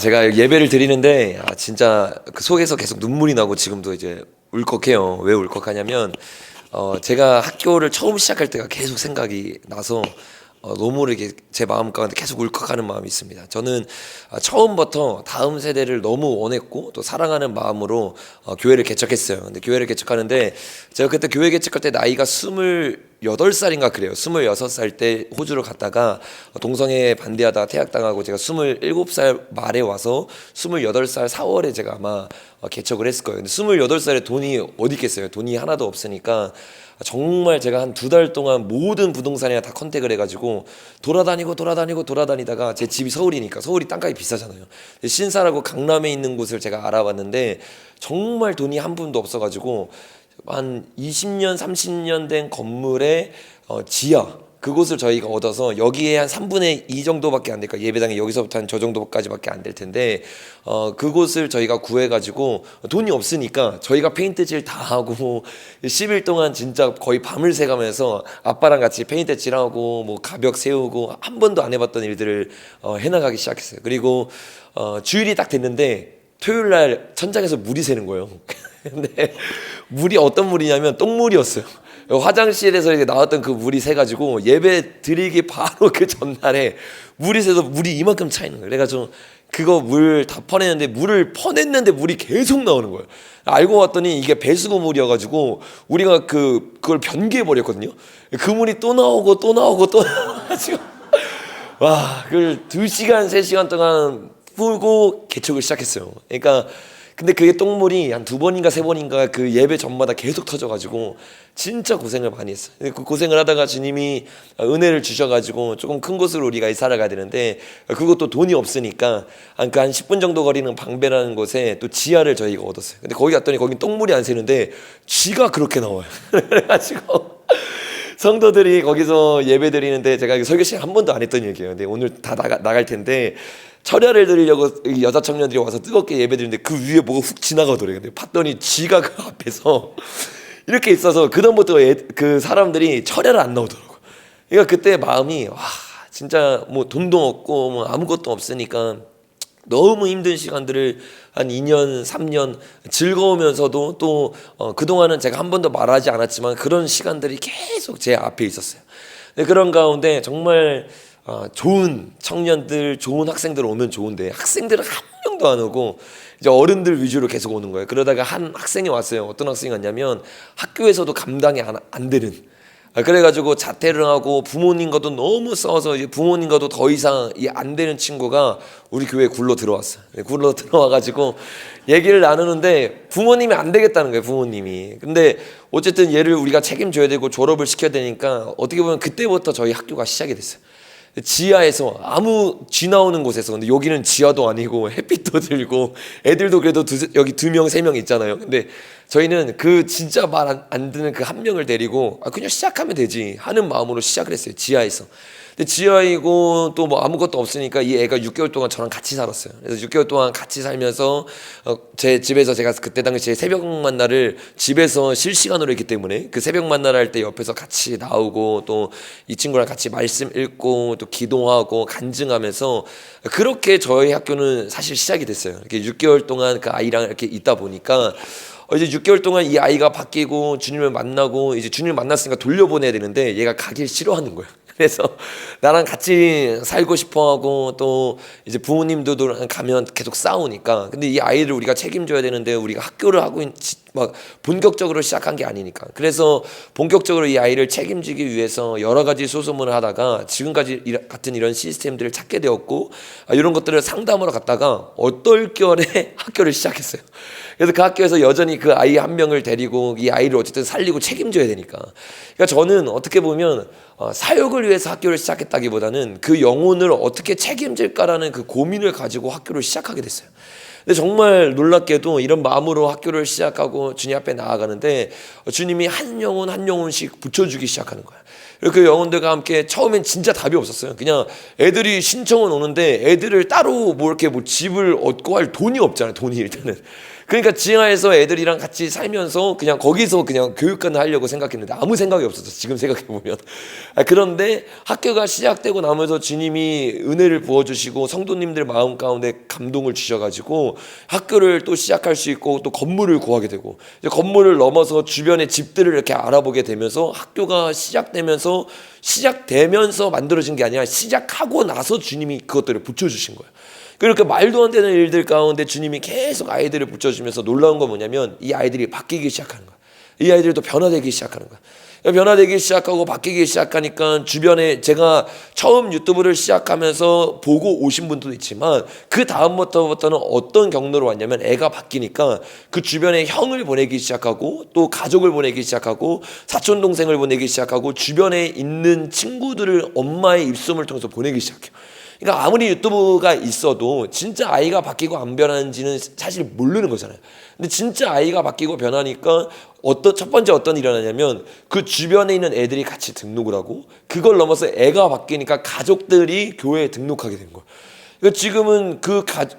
제가 예배를 드리는데 진짜 그 속에서 계속 눈물이 나고 지금도 이제 울컥해요. 왜 울컥하냐면 제가 학교를 처음 시작할 때가 계속 생각이 나서 너무 모르게 제 마음 가운데 계속 울컥하는 마음이 있습니다. 저는 처음부터 다음 세대를 너무 원했고 또 사랑하는 마음으로 교회를 개척했어요. 근데 교회를 개척하는데 제가 그때 교회 개척할 때 나이가 28살인가 그래요. 26살 때 호주로 갔다가 동성애 반대하다가 퇴학당하고 제가 27살 말에 와서 28살 4월에 제가 아마 개척을 했을 거예요. 근데 28살에 돈이 어디 있겠어요. 돈이 하나도 없으니까 정말 제가 한 2달 동안 모든 부동산이나 다 컨택을 해가지고 돌아다니다가 제 집이 서울이니까 서울이 땅값이 비싸잖아요. 신사라고 강남에 있는 곳을 제가 알아봤는데 정말 돈이 한 푼도 없어가지고 한 20년 30년 된 건물의 지하 그곳을 저희가 얻어서 여기에 한 3분의 2 정도밖에 안 될까, 예배당이 여기서부터 한 저 정도까지밖에 안 될 텐데 그곳을 저희가 구해가지고 돈이 없으니까 저희가 페인트칠 다 하고 10일 동안 진짜 거의 밤을 새가면서 아빠랑 같이 페인트 칠하고 뭐 가벽 세우고 한 번도 안 해봤던 일들을 해나가기 시작했어요. 그리고 주일이 딱 됐는데 토요일 날 천장에서 물이 새는 거예요. 근데 물이 어떤 물이냐면 똥물이었어요. 화장실에서 이렇게 나왔던 그 물이 새가지고 예배 드리기 바로 그 전날에 물이 새서 물이 이만큼 차 있는 거예요. 그래가지고 그거 물 다 퍼냈는데 물을 퍼냈는데 물이 계속 나오는 거예요. 알고 봤더니 이게 배수구 물이어가지고 우리가 그걸 변기해 버렸거든요. 그 물이 또 나오고 또 나와가지고 와, 그걸 2시간 3시간 동안 풀고 개척을 시작했어요. 그러니까 근데 그게 똥물이 한 2번인가 3번인가 그 예배 전마다 계속 터져가지고 진짜 고생을 많이 했어요. 그 고생을 하다가 주님이 은혜를 주셔가지고 조금 큰 곳으로 우리가 이사를 가야 되는데 그것도 돈이 없으니까 한 10분 정도 거리는 방배라는 곳에 또 지하를 저희가 얻었어요. 근데 거기 갔더니 거긴 똥물이 안 새는데 쥐가 그렇게 나와요. 그래가지고 성도들이 거기서 예배 드리는데 제가 설교 시간 한 번도 안 했던 얘기예요. 근데 오늘 다 나갈 텐데 철야를 드리려고 여자 청년들이 와서 뜨겁게 예배 드리는데 그 위에 뭐가 훅 지나가더래요. 근데 봤더니 쥐가 그 앞에서 이렇게 있어서 그다음부터 그 사람들이 철야를 안 나오더라고요. 그러니까 그때 마음이 와, 진짜 뭐 돈도 없고 뭐 아무것도 없으니까 너무 힘든 시간들을 한 2년, 3년 즐거우면서도 또 그동안은 제가 한 번도 말하지 않았지만 그런 시간들이 계속 제 앞에 있었어요. 그런 가운데 정말 좋은 청년들, 좋은 학생들 오면 좋은데 학생들은 한 명도 안 오고 이제 어른들 위주로 계속 오는 거예요. 그러다가 한 학생이 왔어요. 어떤 학생이 왔냐면 학교에서도 감당이 안 되는, 그래가지고 자퇴를 하고 부모님과도 너무 싸워서 이제 부모님과도 더 이상 안 되는 친구가 우리 교회에 굴러 들어왔어요. 굴러 들어와가지고 얘기를 나누는데 부모님이 안 되겠다는 거예요. 부모님이. 근데 어쨌든 얘를 우리가 책임져야 되고 졸업을 시켜야 되니까 어떻게 보면 그때부터 저희 학교가 시작이 됐어요. 지하에서 아무 쥐 나오는 곳에서, 근데 여기는 지하도 아니고 햇빛도 들고 애들도 그래도 여기 2명 3명 있잖아요. 근데 저희는 그 진짜 말 안 듣는 그 한 명을 데리고 그냥 시작하면 되지 하는 마음으로 시작을 했어요. 지하에서. 근데 지하이고 또 뭐 아무것도 없으니까 이 애가 6개월 동안 저랑 같이 살았어요. 그래서 6개월 동안 같이 살면서 제 집에서 제가 그때 당시에 새벽 만나를 집에서 실시간으로 했기 때문에 그 새벽 만나를 할 때 옆에서 같이 나오고 또 이 친구랑 같이 말씀 읽고 또 기도하고 간증하면서 그렇게 저희 학교는 사실 시작이 됐어요. 이렇게 6개월 동안 그 아이랑 이렇게 있다 보니까 이제 6개월 동안 이 아이가 바뀌고 주님을 만나고 이제 주님을 만났으니까 돌려보내야 되는데 얘가 가길 싫어하는 거예요. 그래서 나랑 같이 살고 싶어하고 또 이제 부모님들도 가면 계속 싸우니까, 근데 이 아이를 우리가 책임져야 되는데 우리가 학교를 하고 막 본격적으로 시작한 게 아니니까, 그래서 본격적으로 이 아이를 책임지기 위해서 여러 가지 소소문을 하다가 지금까지 같은 이런 시스템들을 찾게 되었고 이런 것들을 상담하러 갔다가 얼떨결에 학교를 시작했어요. 그래서 그 학교에서 여전히 그 아이 한 명을 데리고 이 아이를 어쨌든 살리고 책임져야 되니까, 그러니까 저는 어떻게 보면 사역을 위해서 학교를 시작했다기보다는 그 영혼을 어떻게 책임질까라는 그 고민을 가지고 학교를 시작하게 됐어요. 근데 정말 놀랍게도 이런 마음으로 학교를 시작하고 주님 앞에 나아가는데 주님이 한 영혼 한 영혼씩 붙여주기 시작하는 거야. 그 영혼들과 함께 처음엔 진짜 답이 없었어요. 그냥 애들이 신청은 오는데 애들을 따로 뭐 이렇게 뭐 집을 얻고 할 돈이 없잖아요. 돈이 일단은. 그러니까 지하에서 애들이랑 같이 살면서 그냥 거기서 그냥 교육관을 하려고 생각했는데 아무 생각이 없었어. 지금 생각해보면. 그런데 학교가 시작되고 나면서 주님이 은혜를 부어주시고 성도님들 마음 가운데 감동을 주셔가지고 학교를 또 시작할 수 있고 또 건물을 구하게 되고 이제 건물을 넘어서 주변의 집들을 이렇게 알아보게 되면서 학교가 시작되면서 만들어진 게 아니라 시작하고 나서 주님이 그것들을 붙여주신 거예요. 그러니까 말도 안 되는 일들 가운데 주님이 계속 아이들을 붙여주면서 놀라운 건 뭐냐면 이 아이들이 바뀌기 시작하는 거야. 이 아이들이 또 변화되기 시작하는 거야. 변화되기 시작하고 바뀌기 시작하니까 주변에 제가 처음 유튜브를 시작하면서 보고 오신 분도 있지만 그 다음부터는 어떤 경로로 왔냐면 애가 바뀌니까 그 주변에 형을 보내기 시작하고 또 가족을 보내기 시작하고 사촌 동생을 보내기 시작하고 주변에 있는 친구들을 엄마의 입소문을 통해서 보내기 시작해요. 그러니까 아무리 유튜브가 있어도 진짜 아이가 바뀌고 안 변하는지는 사실 모르는 거잖아요. 근데 진짜 아이가 바뀌고 변하니까 첫 번째 어떤 일이 일어나냐면 그 주변에 있는 애들이 같이 등록을 하고 그걸 넘어서 애가 바뀌니까 가족들이 교회에 등록하게 된 거예요. 그러니까 지금은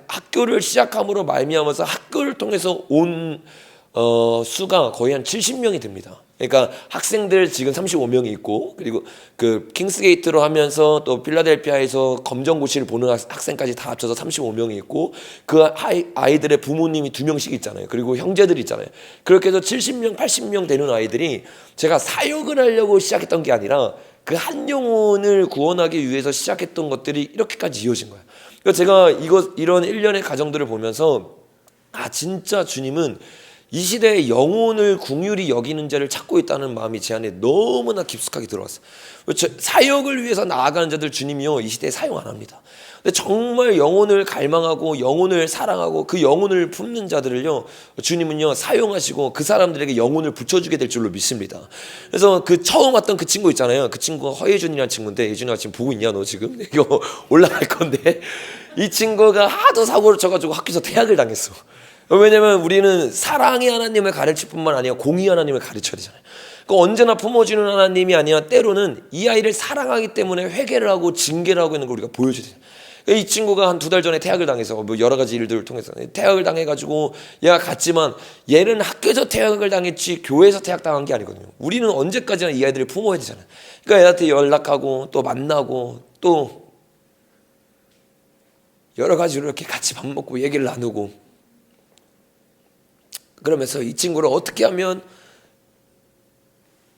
학교를 시작함으로 말미암아서 학교를 통해서 온 수가 거의 한 70명이 됩니다. 그러니까 학생들 지금 35명이 있고 그리고 그 킹스게이트로 하면서 또 필라델피아에서 검정고시를 보는 학생까지 다 합쳐서 35명이 있고 그 아이들의 부모님이 2명씩 있잖아요. 그리고 형제들이 있잖아요. 그렇게 해서 70명, 80명 되는 아이들이 제가 사역을 하려고 시작했던 게 아니라 그 한 영혼을 구원하기 위해서 시작했던 것들이 이렇게까지 이어진 거예요. 그래서 제가 이런 일련의 가정들을 보면서 진짜 주님은 이 시대에 영혼을 긍휼히 여기는 자를 찾고 있다는 마음이 제 안에 너무나 깊숙하게 들어왔어요. 사역을 위해서 나아가는 자들 주님이요 이 시대에 사용 안 합니다. 근데 정말 영혼을 갈망하고 영혼을 사랑하고 그 영혼을 품는 자들을요 주님은요 사용하시고 그 사람들에게 영혼을 붙여주게 될 줄로 믿습니다. 그래서 그 처음 왔던 그 친구 있잖아요. 그 친구가 허예준이라는 친구인데 예준이가 지금 보고 있냐 너 지금? 이거 올라갈 건데 이 친구가 하도 사고를 쳐가지고 학교에서 퇴학을 당했어. 왜냐면 우리는 사랑의 하나님을 가르칠 뿐만 아니라 공의 하나님을 가르쳐야 되잖아요. 그러니까 언제나 품어주는 하나님이 아니라 때로는 이 아이를 사랑하기 때문에 회개를 하고 징계를 하고 있는 걸 우리가 보여줘야 돼요. 이 친구가 한 2달 전에 퇴학을 당해서 뭐 여러 가지 일들을 통해서 퇴학을 당해가지고 얘가 갔지만 얘는 학교에서 퇴학을 당했지 교회에서 퇴학당한 게 아니거든요. 우리는 언제까지나 이 아이들을 품어야 되잖아요. 그러니까 애한테 연락하고 또 만나고 또 여러 가지로 이렇게 같이 밥 먹고 얘기를 나누고 그러면서 이 친구를 어떻게 하면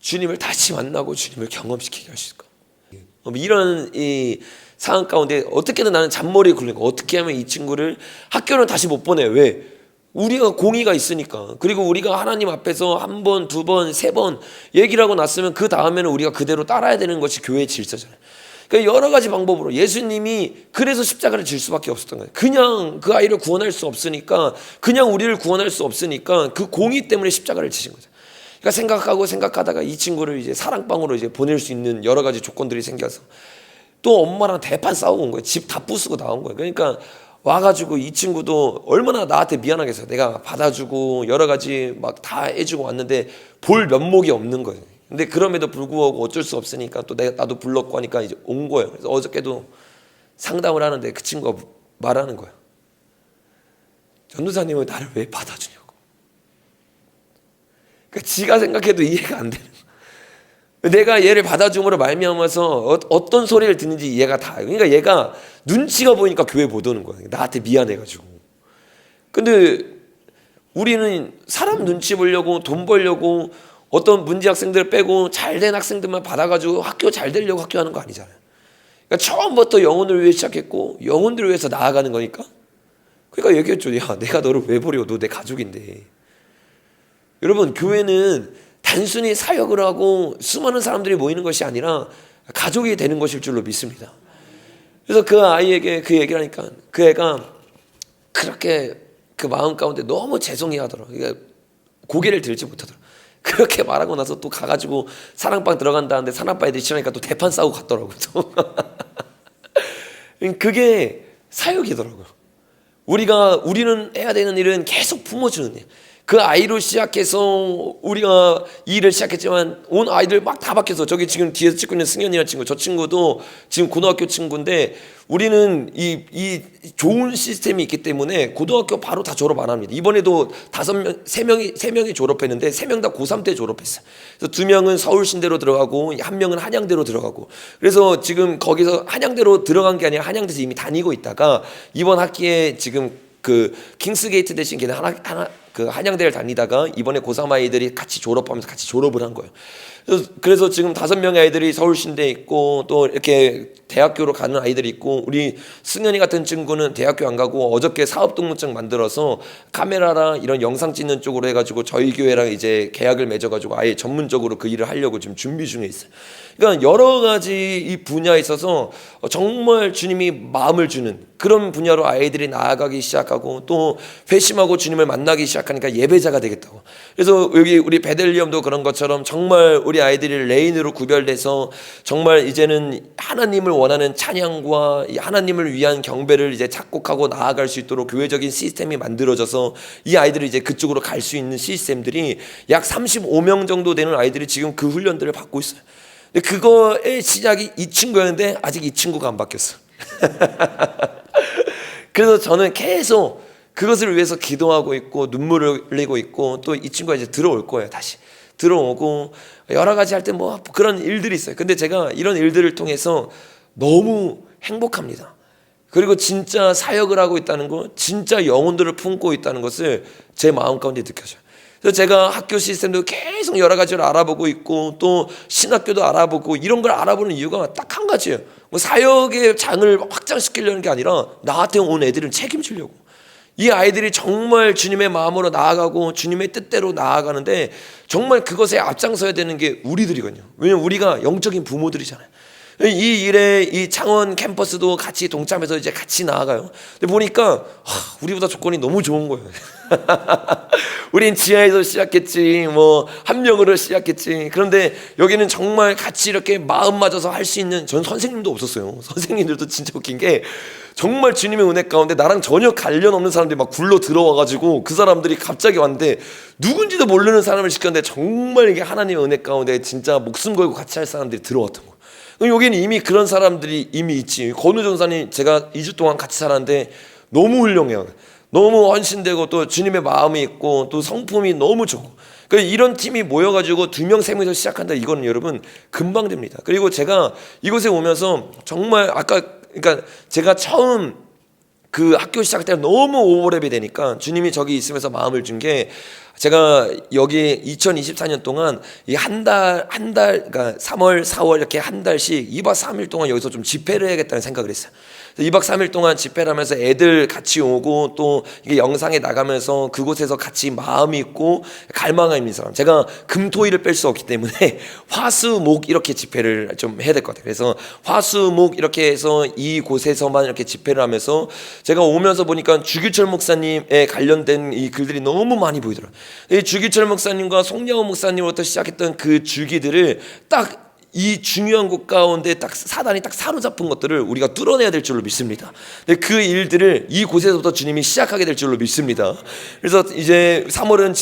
주님을 다시 만나고 주님을 경험시키게 할 수 있을까? 이런 이 상황 가운데 어떻게든 나는 잔머리에 굴리고 어떻게 하면 이 친구를 학교는 다시 못 보내. 왜? 우리가 공의가 있으니까. 그리고 우리가 하나님 앞에서 한 번, 두 번, 세 번 얘기를 하고 났으면 그 다음에는 우리가 그대로 따라야 되는 것이 교회의 질서잖아요. 그러니까 여러 가지 방법으로 예수님이 그래서 십자가를 질 수밖에 없었던 거예요. 그냥 그 아이를 구원할 수 없으니까 그냥 우리를 구원할 수 없으니까 그 공의 때문에 십자가를 지신 거죠. 그러니까 생각하다가 이 친구를 이제 사랑방으로 이제 보낼 수 있는 여러 가지 조건들이 생겨서 또 엄마랑 대판 싸우고 온 거예요. 집 다 부수고 나온 거예요. 그러니까 와가지고 이 친구도 얼마나 나한테 미안하겠어요. 내가 받아주고 여러 가지 막 다 해주고 왔는데 볼 면목이 없는 거예요. 근데 그럼에도 불구하고 어쩔 수 없으니까 또 나도 불렀고 하니까 이제 온 거예요. 그래서 어저께도 상담을 하는데 그 친구가 말하는 거예요. 전도사님은 나를 왜 받아주냐고. 그러니까 지가 생각해도 이해가 안 되는 거예요. 내가 얘를 받아줌으로 말미암아서 어떤 소리를 듣는지 이해가 다. 그러니까 얘가 눈치가 보이니까 교회 못 오는 거예요. 나한테 미안해가지고. 근데 우리는 사람 눈치 보려고 돈 벌려고 어떤 문제 학생들 빼고 잘된 학생들만 받아가지고 학교 잘 되려고 학교하는 거 아니잖아요. 그러니까 처음부터 영혼을 위해 시작했고 영혼들을 위해서 나아가는 거니까. 그러니까 얘기했죠. 야, 내가 너를 왜 버려? 너 내 가족인데. 여러분, 교회는 단순히 사역을 하고 수많은 사람들이 모이는 것이 아니라 가족이 되는 것일 줄로 믿습니다. 그래서 그 아이에게 그 얘기를 하니까 그 애가 그렇게 그 마음 가운데 너무 죄송해 하더라고요. 그러니까 고개를 들지 못하더라고요. 그렇게 말하고 나서 또 가가지고 사랑방 들어간다는데 사랑방 애들이 싫어하니까 또 대판 싸우고 갔더라고요. 그게 사역이더라고요. 우리는 해야 되는 일은 계속 품어주는 일. 그 아이로 시작해서 우리가 이 일을 시작했지만 온 아이들 막 다 바뀌어서, 저기 지금 뒤에서 찍고 있는 승현이라는 친구, 저 친구도 지금 고등학교 친구인데, 우리는 이 좋은 시스템이 있기 때문에 고등학교 바로 다 졸업 안 합니다. 이번에도 세 명이 졸업했는데 3명 다 고3 때 졸업했어요. 그래서 2명은 서울신대로 들어가고 1명은 한양대로 들어가고, 그래서 지금 거기서 한양대로 들어간 게 아니라 한양대에서 이미 다니고 있다가 이번 학기에 지금 그 킹스게이트 대신 걔는 그 한양대를 다니다가 이번에 고3 아이들이 같이 졸업하면서 같이 졸업을 한 거예요. 그래서 지금 5명의 아이들이 서울신대에 있고, 또 이렇게 대학교로 가는 아이들이 있고, 우리 승현이 같은 친구는 대학교 안 가고 어저께 사업등록증 만들어서 카메라랑 이런 영상 찍는 쪽으로 해가지고 저희 교회랑 이제 계약을 맺어가지고 아예 전문적으로 그 일을 하려고 지금 준비 중에 있어요. 그러니까 여러 가지 이 분야에 있어서 정말 주님이 마음을 주는 그런 분야로 아이들이 나아가기 시작하고, 또 회심하고 주님을 만나기 시작하니까 예배자가 되겠다고. 그래서 여기 우리 베들리엄도 그런 것처럼 정말 우리 아이들이 레인으로 구별돼서 정말 이제는 하나님을 원하는 찬양과 하나님을 위한 경배를 이제 작곡하고 나아갈 수 있도록 교회적인 시스템이 만들어져서 이 아이들이 이제 그쪽으로 갈 수 있는 시스템들이 약 35명 정도 되는 아이들이 지금 그 훈련들을 받고 있어요. 근데 그거의 시작이 이 친구였는데 아직 이 친구가 안 바뀌었어. 그래서 저는 계속 그것을 위해서 기도하고 있고 눈물을 흘리고 있고, 또 이 친구가 이제 들어올 거예요. 다시 들어오고 여러 가지 할 때 뭐 그런 일들이 있어요. 근데 제가 이런 일들을 통해서 너무 행복합니다. 그리고 진짜 사역을 하고 있다는 거, 진짜 영혼들을 품고 있다는 것을 제 마음 가운데 느껴져요. 그래서 제가 학교 시스템도 계속 여러 가지를 알아보고 있고, 또 신학교도 알아보고, 이런 걸 알아보는 이유가 딱 한 가지예요. 뭐 사역의 장을 확장시키려는 게 아니라 나한테 온 애들을 책임지려고. 이 아이들이 정말 주님의 마음으로 나아가고 주님의 뜻대로 나아가는데 정말 그것에 앞장서야 되는 게 우리들이거든요. 왜냐면 우리가 영적인 부모들이잖아요. 이 일에 이 창원 캠퍼스도 같이 동참해서 이제 같이 나아가요. 근데 보니까 우리보다 조건이 너무 좋은 거예요. 우린 지하에서 시작했지, 뭐 한 명으로 시작했지. 그런데 여기는 정말 같이 이렇게 마음 맞아서 할 수 있는, 전 선생님도 없었어요. 선생님들도 진짜 웃긴 게 정말 주님의 은혜 가운데 나랑 전혀 관련 없는 사람들이 막 굴러 들어와가지고, 그 사람들이 갑자기 왔는데 누군지도 모르는 사람을 시켰는데 정말 이게 하나님의 은혜 가운데 진짜 목숨 걸고 같이 할 사람들이 들어왔던 거예요. 여기는 이미 그런 사람들이 이미 있지. 권우 전사님 제가 2주 동안 같이 살았는데 너무 훌륭해요. 너무 헌신되고 또 주님의 마음이 있고 또 성품이 너무 좋고, 그러니까 이런 팀이 모여가지고 2명 3명에서 시작한다. 이거는 여러분 금방 됩니다. 그리고 제가 이곳에 오면서 정말 그러니까 제가 처음 그 학교 시작 때 너무 오버랩이 되니까 주님이 저기 있으면서 마음을 준 게, 제가 여기 2024년 동안 이 한 달, 그러니까 3월, 4월 이렇게 한 달씩 2박 3일 동안 여기서 좀 집회를 해야겠다는 생각을 했어요. 2박 3일 동안 집회를 하면서 애들 같이 오고, 또 이게 영상에 나가면서 그곳에서 같이 마음이 있고 갈망이 있는 사람, 제가 금토일을 뺄 수 없기 때문에 화수목 이렇게 집회를 좀 해야 될 것 같아요. 그래서 화수목 이렇게 해서 이곳에서만 이렇게 집회를 하면서 제가 오면서 보니까 주기철 목사님에 관련된 이 글들이 너무 많이 보이더라고요. 이 주기철 목사님과 송영호 목사님부터 시작했던 그 주기들을 딱 이 중요한 곳 가운데 딱 사단이 딱 사로잡은 것들을 우리가 뚫어내야 될 줄로 믿습니다. 근데 그 일들을 이곳에서부터 주님이 시작하게 될 줄로 믿습니다. 그래서 이제 3월은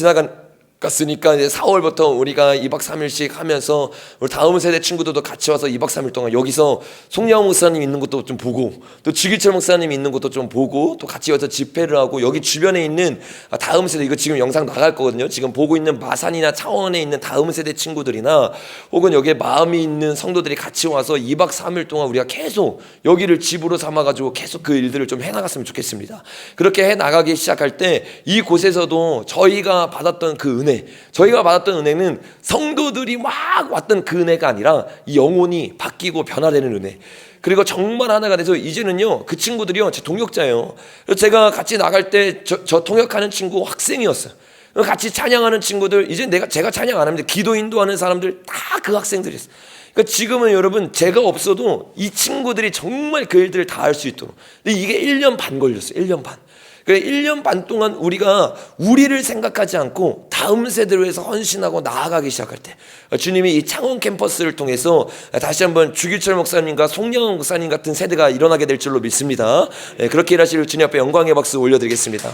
갔으니까 이제 4월부터 우리가 2박 3일씩 하면서 우리 다음 세대 친구들도 같이 와서 2박 3일 동안 여기서 송영호 목사님 있는 것도 좀 보고, 또 주기철 목사님 있는 것도 좀 보고, 또 같이 와서 집회를 하고, 여기 주변에 있는 다음 세대, 이거 지금 영상 나갈 거거든요. 지금 보고 있는 마산이나 창원에 있는 다음 세대 친구들이나 혹은 여기에 마음이 있는 성도들이 같이 와서 2박 3일 동안 우리가 계속 여기를 집으로 삼아가지고 계속 그 일들을 좀 해나갔으면 좋겠습니다. 그렇게 해나가기 시작할 때 이곳에서도 저희가 받았던 그 은혜, 저희가 받았던 은혜는 성도들이 막 왔던 그 은혜가 아니라 이 영혼이 바뀌고 변화되는 은혜. 그리고 정말 하나가 돼서 이제는요, 그 친구들이요, 제 동역자예요. 그래서 제가 같이 나갈 때 저 통역하는 친구 학생이었어요. 같이 찬양하는 친구들, 이제 제가 찬양 안 합니다. 기도 인도하는 사람들 다 그 학생들이 있어요. 그러니까 지금은 여러분 제가 없어도 이 친구들이 정말 그 일들을 다 할 수 있도록. 근데 이게 1년 반 걸렸어요. 1년 반. 그러니까 1년 반 동안 우리가 우리를 생각하지 않고 다음 세대를 위해서 헌신하고 나아가기 시작할 때 주님이 이 창원 캠퍼스를 통해서 다시 한번 주기철 목사님과 송영원 목사님 같은 세대가 일어나게 될 줄로 믿습니다. 그렇게 일하실 주님 앞에 영광의 박수 올려드리겠습니다.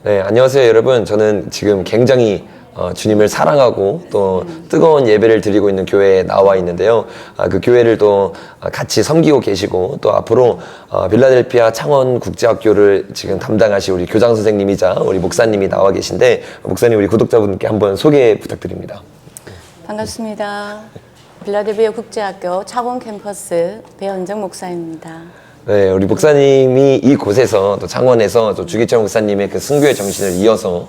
네, 안녕하세요 여러분. 저는 지금 굉장히 주님을 사랑하고 또 뜨거운 예배를 드리고 있는 교회에 나와 있는데요. 그 교회를 또 같이 섬기고 계시고 또 앞으로 빌라델피아 창원 국제학교를 지금 담당하실 우리 교장 선생님이자 우리 목사님이 나와 계신데, 목사님 우리 구독자분께 한번 소개 부탁드립니다. 반갑습니다. 빌라델피아 국제학교 창원 캠퍼스 배현정 목사입니다. 네, 우리 목사님이 이곳에서 또 창원에서 또 주기철 목사님의 그 순교의 정신을 이어서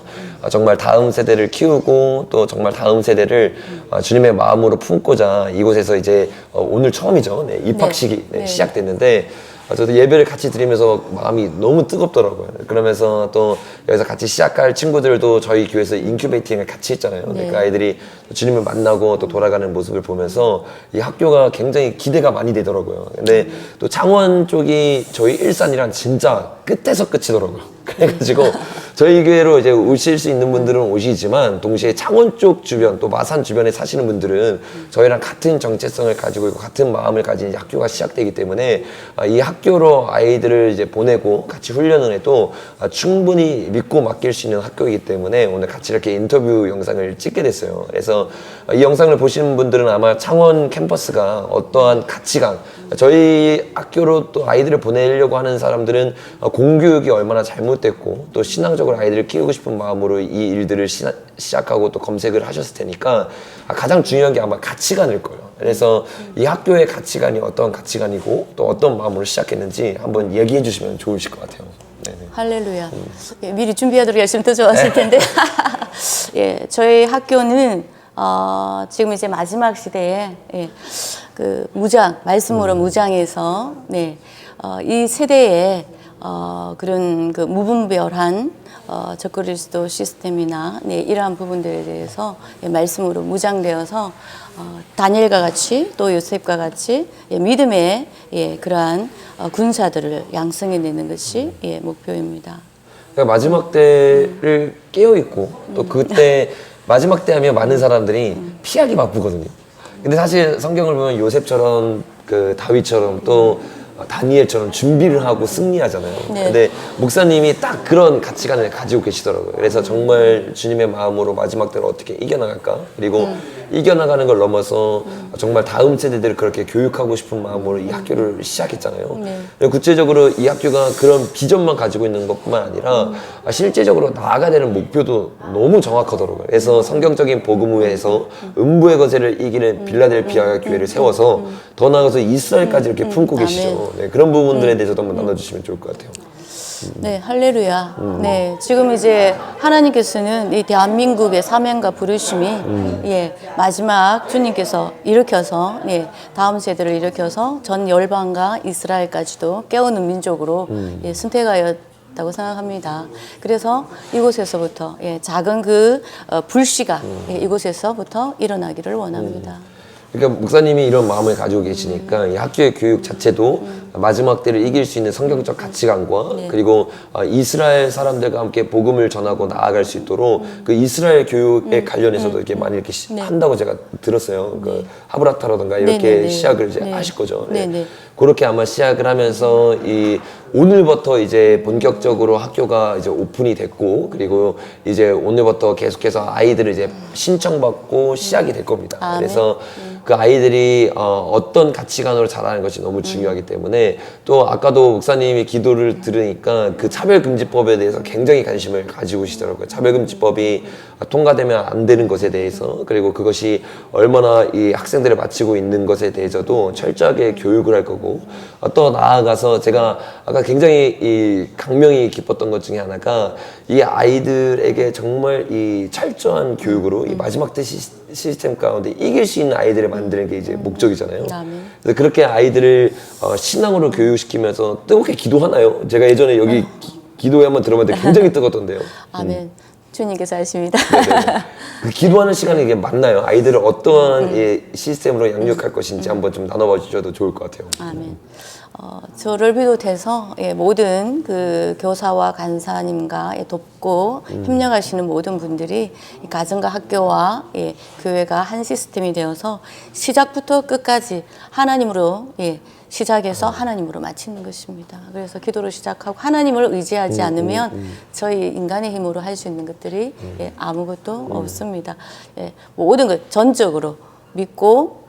정말 다음 세대를 키우고 또 정말 다음 세대를 주님의 마음으로 품고자 이곳에서 이제 오늘 처음이죠. 네, 입학식이 네. 시작됐는데 저도 예배를 같이 드리면서 마음이 너무 뜨겁더라고요. 그러면서 또 여기서 같이 시작할 친구들도 저희 교회에서 인큐베이팅을 같이 했잖아요. 네. 그러니까 아이들이 주님을 만나고 또 돌아가는 모습을 보면서 이 학교가 굉장히 기대가 많이 되더라고요. 근데 또 창원 쪽이 저희 일산이랑 진짜 끝에서 끝이더라고요. 그래가지고 저희 교회로 이제 오실 수 있는 분들은 오시지만 동시에 창원 쪽 주변 또 마산 주변에 사시는 분들은 저희랑 같은 정체성을 가지고 있고 같은 마음을 가진 학교가 시작되기 때문에 이 학교로 아이들을 이제 보내고 같이 훈련을 해도 충분히 믿고 맡길 수 있는 학교이기 때문에 오늘 같이 이렇게 인터뷰 영상을 찍게 됐어요. 그래서 이 영상을 보시는 분들은 아마 창원 캠퍼스가 어떠한 가치관, 저희 학교로 또 아이들을 보내려고 하는 사람들은 공교육이 얼마나 잘못됐고 또 신앙적으로 아이들을 키우고 싶은 마음으로 이 일들을 시작하고 또 검색을 하셨을 테니까 가장 중요한 게 아마 가치관일 거예요. 그래서 이 학교의 가치관이 어떤 가치관이고 또 어떤 마음으로 시작했는지 한번 얘기해 주시면 좋으실 것 같아요. 네네. 할렐루야. 예, 미리 준비하도록 했으면 더 좋았을 텐데. 예, 저희 학교는 지금 이제 마지막 시대에 그 말씀으로 무장해서 이 세대에 그런 그 무분별한 적그리스도 시스템이나 이러한 부분들에 대해서 말씀으로 무장되어서 다니엘과 같이 또 요셉과 같이 믿음의 그러한 군사들을 양성해내는 것이 목표입니다. 그러니까 마지막 때를 깨어 있고 또 그때 마지막 때 하면 많은 사람들이 피하기 바쁘거든요. 근데 사실 성경을 보면 요셉처럼 그 다윗처럼 또 다니엘처럼 준비를 하고 승리하잖아요. 네. 근데 목사님이 딱 그런 가치관을 가지고 계시더라고요. 그래서 정말 주님의 마음으로 마지막 때를 어떻게 이겨나갈까? 그리고 이겨나가는 걸 넘어서 정말 다음 세대들을 그렇게 교육하고 싶은 마음으로 이 학교를 시작했잖아요. 네. 구체적으로 이 학교가 그런 비전만 가지고 있는 것뿐만 아니라 실제적으로 나아가야 되는 목표도 너무 정확하더라고요. 그래서 성경적인 복음에서 음부의 거세를 이기는 빌라델피아 교회를 세워서 더 나아가서 이스라엘까지 이렇게 품고 계시죠. 네, 그런 부분들에 대해서도 한번 나눠주시면 좋을 것 같아요. 네, 할렐루야. 네, 지금 이제 하나님께서는 이 대한민국의 사명과 부르심이 마지막 주님께서 일으켜서 다음 세대를 일으켜서 전 열방과 이스라엘까지도 깨우는 민족으로 선택하였다고 생각합니다. 그래서 이곳에서부터 작은 그 불씨가 이곳에서부터 일어나기를 원합니다. 그러니까 목사님이 이런 마음을 가지고 계시니까 이 학교의 교육 자체도 마지막 때를 이길 수 있는 성경적 가치관과 그리고 이스라엘 사람들과 함께 복음을 전하고 나아갈 수 있도록 그 이스라엘 교육에 관련해서도 이렇게 많이 이렇게 한다고 제가 들었어요. 그 하브라타라든가 이렇게 시작을 이제 하실 거죠. 그렇게 아마 시작을 하면서 이 오늘부터 이제 본격적으로 학교가 이제 오픈이 됐고 그리고 이제 오늘부터 계속해서 아이들을 이제 신청받고 시작이 될 겁니다. 그래서 그 아이들이 어떤 가치관으로 자라는 것이 너무 중요하기 때문에 또 아까도 목사님이 기도를 들으니까 그 차별금지법에 대해서 굉장히 관심을 가지고 계시더라고요. 차별금지법이 통과되면 안 되는 것에 대해서 그리고 그것이 얼마나 이 학생들을 마치고 있는 것에 대해서도 철저하게 교육을 할 거고 또 나아가서 제가 아까 굉장히 이 강명이 깊었던 것 중에 하나가 이 아이들에게 정말 이 철저한 교육으로 이 마지막 때 시스템 가운데 이길 수 있는 아이들을 만드는 게 이제 목적이잖아요. 그래서 그렇게 아이들을 신앙으로 교육시키면서 뜨겁게 기도하나요? 제가 예전에 여기 기도회 한번 들어봤는데 굉장히 뜨겁던데요. 아멘. 주님께서 하십니다. 네네. 그 기도하는 시간이 이게 맞나요? 아이들을 어떠한 예, 시스템으로 양육할 것인지 한번 좀 나눠봐 주셔도 좋을 것 같아요. 아멘. 저를 비롯해서 예, 모든 그 교사와 간사님과 예, 돕고 협력하시는 모든 분들이 이 가정과 학교와 예, 교회가 한 시스템이 되어서 시작부터 끝까지 하나님으로 예, 시작해서 하나님으로 마치는 것입니다. 그래서 기도로 시작하고 하나님을 의지하지 않으면 저희 인간의 힘으로 할 수 있는 것들이 예, 아무것도 없습니다. 예, 모든 것 전적으로 믿고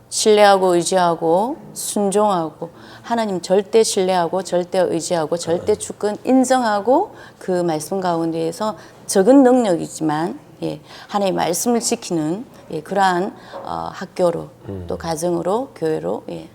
신뢰하고 의지하고 순종하고 하나님 절대 신뢰하고 절대 의지하고 절대 주권 인정하고 그 말씀 가운데에서 적은 능력이지만 예, 하나님의 말씀을 지키는 예, 그러한 학교로 또 가정으로 교회로 예,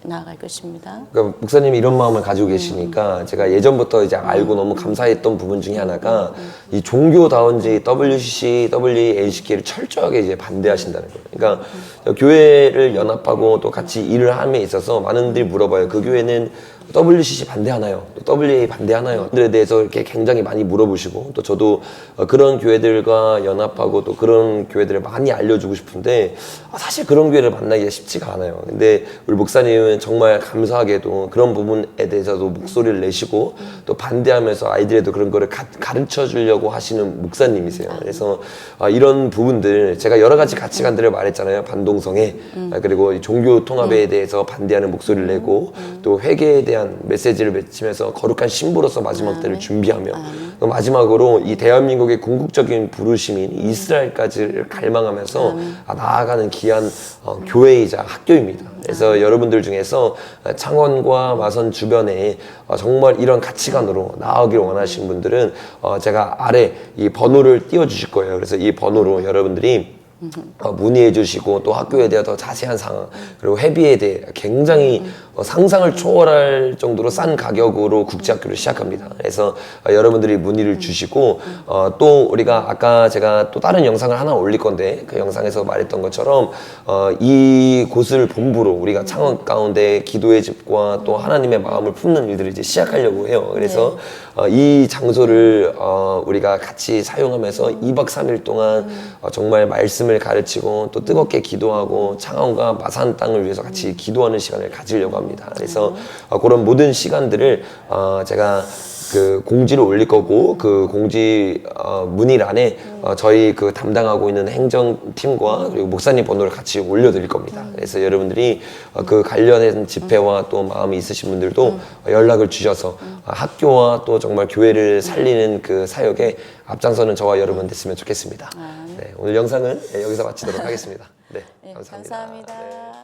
나아갈 것입니다. 그러니까 목사님이 이런 마음을 가지고 계시니까 제가 예전부터 이제 알고 너무 감사했던 부분 중에 하나가 이 종교다운지 WCC, WACK를 철저하게 이제 반대하신다는 거예요. 그러니까 교회를 연합하고 또 같이 일을 함에 있어서 많은 분들이 물어봐요. 그 교회는 WCC 반대하나요? 또 WA 반대하나요? 들에 대해서 이렇게 굉장히 많이 물어보시고 또 저도 그런 교회들과 연합하고 또 그런 교회들을 많이 알려주고 싶은데 사실 그런 교회를 만나기가 쉽지가 않아요. 근데 우리 목사님은 정말 감사하게도 그런 부분에 대해서도 목소리를 내시고 또 반대하면서 아이들에도 그런 거를 가르쳐 주려고 하시는 목사님이세요. 그래서 이런 부분들 제가 여러 가지 가치관들을 말했잖아요. 반동성애 그리고 종교 통합에 대해서 반대하는 목소리를 내고 또 회개에 대한 메시지를 외치면서 거룩한 신부로서 마지막 때를 준비하며 마지막으로 이 대한민국의 궁극적인 부르심인 이스라엘까지를 갈망하면서 나아가는 귀한 교회이자 학교입니다. 그래서 여러분들 중에서 창원과 마선 주변에 정말 이런 가치관으로 나아가길 원하시는 분들은 제가 아래 이 번호를 띄워주실 거예요. 그래서 이 번호로 여러분들이 문의해 주시고 또 학교에 대한 더 자세한 상황 그리고 회비에 대해 굉장히 상상을 초월할 정도로 싼 가격으로 국제학교를 시작합니다. 그래서 여러분들이 문의를 주시고 또 우리가 아까 제가 또 다른 영상을 하나 올릴 건데 그 영상에서 말했던 것처럼 이 곳을 본부로 우리가 창원 가운데 기도의 집과 또 하나님의 마음을 품는 일들을 이제 시작하려고 해요. 그래서 이 장소를 우리가 같이 사용하면서 2박 3일 동안 정말 말씀을 가르치고 또 뜨겁게 기도하고 창원과 마산 땅을 위해서 같이 기도하는 시간을 가지려고 합니다. 그래서 그런 모든 시간들을 제가 그 공지를 올릴 거고 그 공지 문의란에 저희 그 담당하고 있는 행정팀과 그리고 목사님 번호를 같이 올려드릴 겁니다. 그래서 여러분들이 그 관련된 집회와 또 마음이 있으신 분들도 연락을 주셔서 학교와 또 정말 교회를 살리는 그 사역에 앞장서는 저와 여러분 됐으면 좋겠습니다. 네, 오늘 영상은 여기서 마치도록 하겠습니다. 네, 감사합니다. 감사합니다. 네.